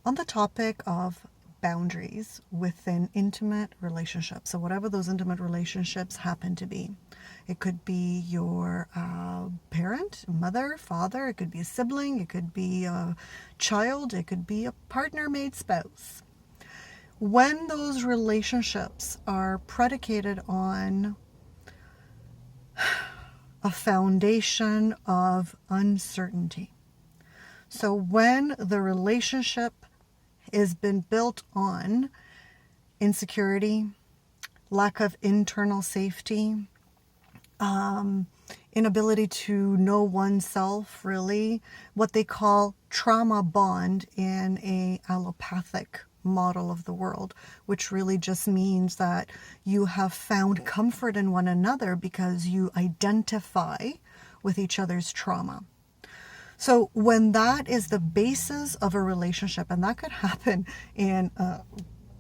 on the topic of boundaries within intimate relationships. So whatever those intimate relationships happen to be. It could be your parent, mother, father, it could be a sibling, it could be a child, it could be a partner, mate, spouse. When those relationships are predicated on a foundation of uncertainty. So when the relationship has been built on insecurity, lack of internal safety, inability to know oneself, really, what they call trauma bond in a allopathic model of the world, which really just means that you have found comfort in one another because you identify with each other's trauma. So when that is the basis of a relationship, and that could happen in a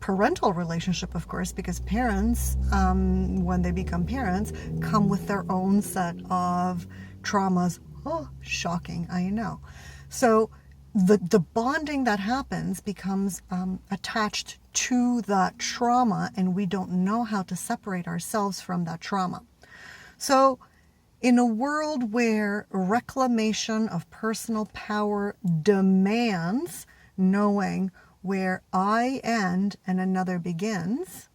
parental relationship, of course, because parents, when they become parents, come with their own set of traumas. Oh, shocking, I know. So the bonding that happens becomes attached to that trauma, and we don't know how to separate ourselves from that trauma. So in a world where reclamation of personal power demands knowing where I end and another begins,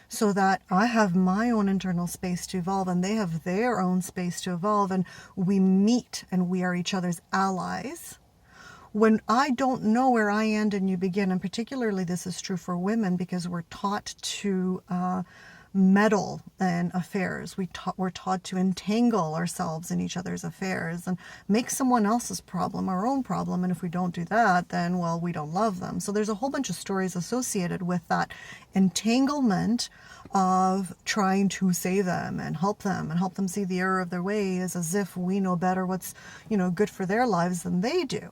so that I have my own internal space to evolve and they have their own space to evolve, and we meet and we are each other's allies. When I don't know where I end and you begin, and particularly this is true for women because we're taught to meddle in affairs. We're taught to entangle ourselves in each other's affairs and make someone else's problem our own problem. And if we don't do that, then, well, we don't love them. So there's a whole bunch of stories associated with that entanglement of trying to save them and help them see the error of their ways, as if we know better what's, good for their lives than they do.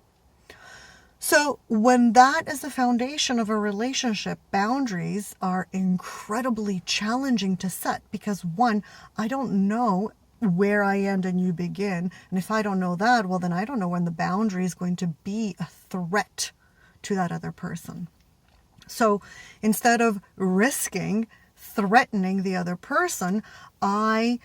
So when that is the foundation of a relationship, boundaries are incredibly challenging to set because, one, I don't know where I end and you begin. And if I don't know that, well, then I don't know when the boundary is going to be a threat to that other person. So instead of risking threatening the other person, I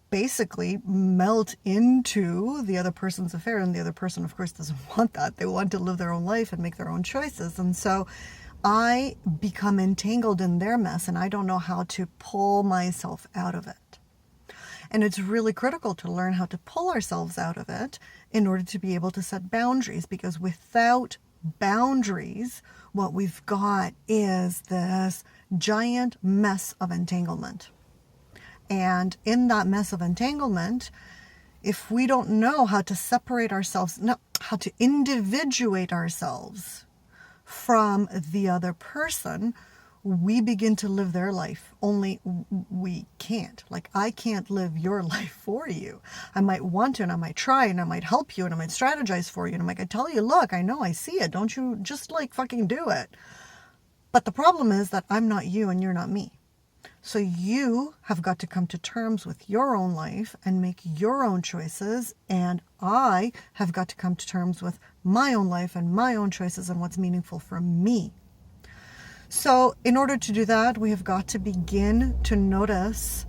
basically melt into the other person's affair, and the other person, of course, doesn't want that. They want to live their own life and make their own choices, and so I become entangled in their mess, and I don't know how to pull myself out of it. And it's really critical to learn how to pull ourselves out of it in order to be able to set boundaries, because without boundaries, what we've got is this giant mess of entanglement. And in that mess of entanglement, if we don't know how to separate ourselves, how to individuate ourselves from the other person, we begin to live their life. Only we can't. Like, I can't live your life for you. I might want to, and I might try, and I might help you, and I might strategize for you, and I might tell you, look, I know, I see it. Don't you just fucking do it? But the problem is that I'm not you and you're not me. So you have got to come to terms with your own life and make your own choices. And I have got to come to terms with my own life and my own choices and what's meaningful for me. So in order to do that, we have got to begin to notice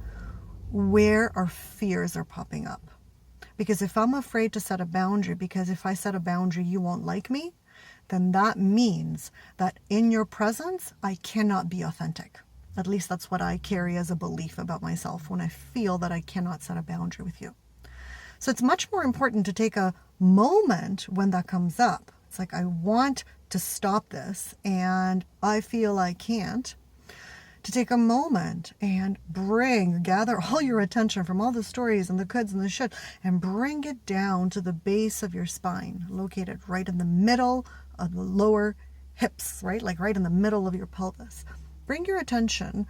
where our fears are popping up. Because if I'm afraid to set a boundary, because if I set a boundary, you won't like me, then that means that in your presence, I cannot be authentic. At least that's what I carry as a belief about myself when I feel that I cannot set a boundary with you. So it's much more important to take a moment when that comes up. It's like, I want to stop this and I feel I can't. To take a moment and gather all your attention from all the stories and the coulds and the should, and bring it down to the base of your spine, located right in the middle of the lower hips, right? Like right in the middle of your pelvis. Bring your attention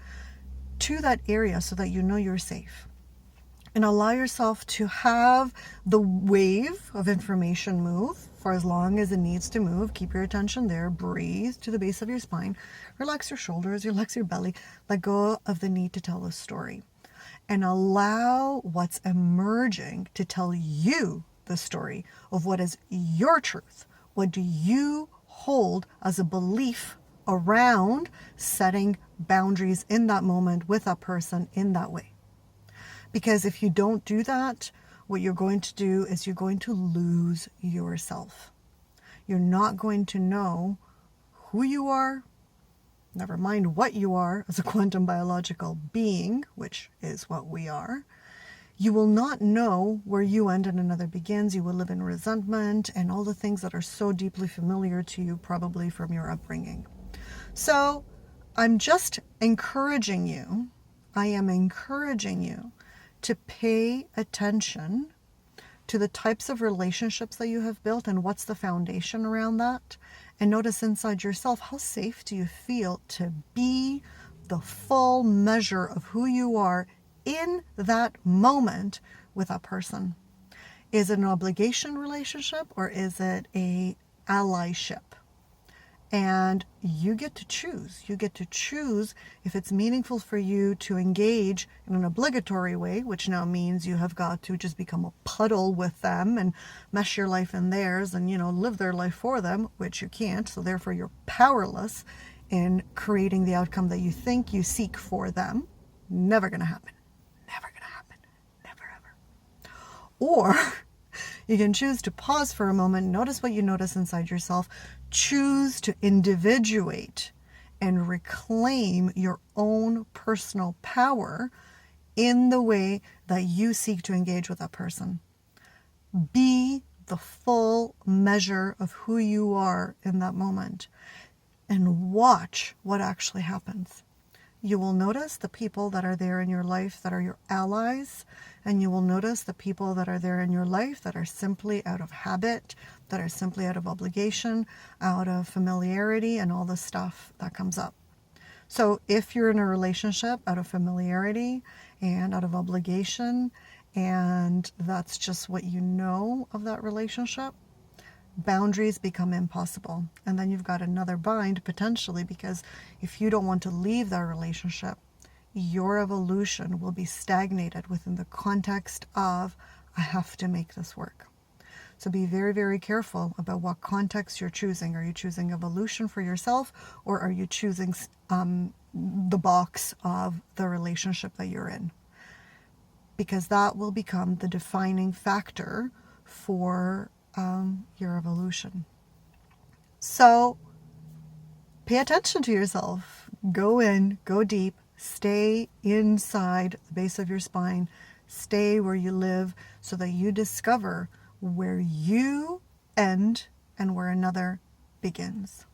to that area so that you know you're safe. And allow yourself to have the wave of information move for as long as it needs to move. Keep your attention there. Breathe to the base of your spine. Relax your shoulders, relax your belly. Let go of the need to tell a story. And allow what's emerging to tell you the story of what is your truth. What do you hold as a belief around setting boundaries in that moment with that person in that way. Because if you don't do that, what you're going to do is you're going to lose yourself. You're not going to know who you are, never mind what you are as a quantum biological being, which is what we are. You will not know where you end and another begins. You will live in resentment and all the things that are so deeply familiar to you, probably from your upbringing. So I'm just encouraging you, I am encouraging you to pay attention to the types of relationships that you have built and what's the foundation around that. And notice inside yourself, how safe do you feel to be the full measure of who you are in that moment with that person? Is it an obligation relationship or is it a allyship? And you get to choose. You get to choose if it's meaningful for you to engage in an obligatory way, which now means you have got to just become a puddle with them and mesh your life in theirs and, live their life for them, which you can't. So therefore you're powerless in creating the outcome that you think you seek for them. Never going to happen. Never going to happen. Never ever. Or you can choose to pause for a moment, notice what you notice inside yourself, choose to individuate and reclaim your own personal power in the way that you seek to engage with that person. Be the full measure of who you are in that moment and watch what actually happens. You will notice the people that are there in your life that are your allies, and you will notice the people that are there in your life that are simply out of habit, that are simply out of obligation, out of familiarity, and all the stuff that comes up. So if you're in a relationship out of familiarity and out of obligation, and that's just what you know of that relationship, boundaries become impossible. And then you've got another bind potentially, because if you don't want to leave that relationship, your evolution will be stagnated within the context of, I have to make this work. So be very, very careful about what context you're choosing. Are you choosing evolution for yourself, or are you choosing the box of the relationship that you're in? Because that will become the defining factor for your evolution. So pay attention to yourself. Go in, go deep, stay inside the base of your spine, stay where you live so that you discover where you end and where another begins.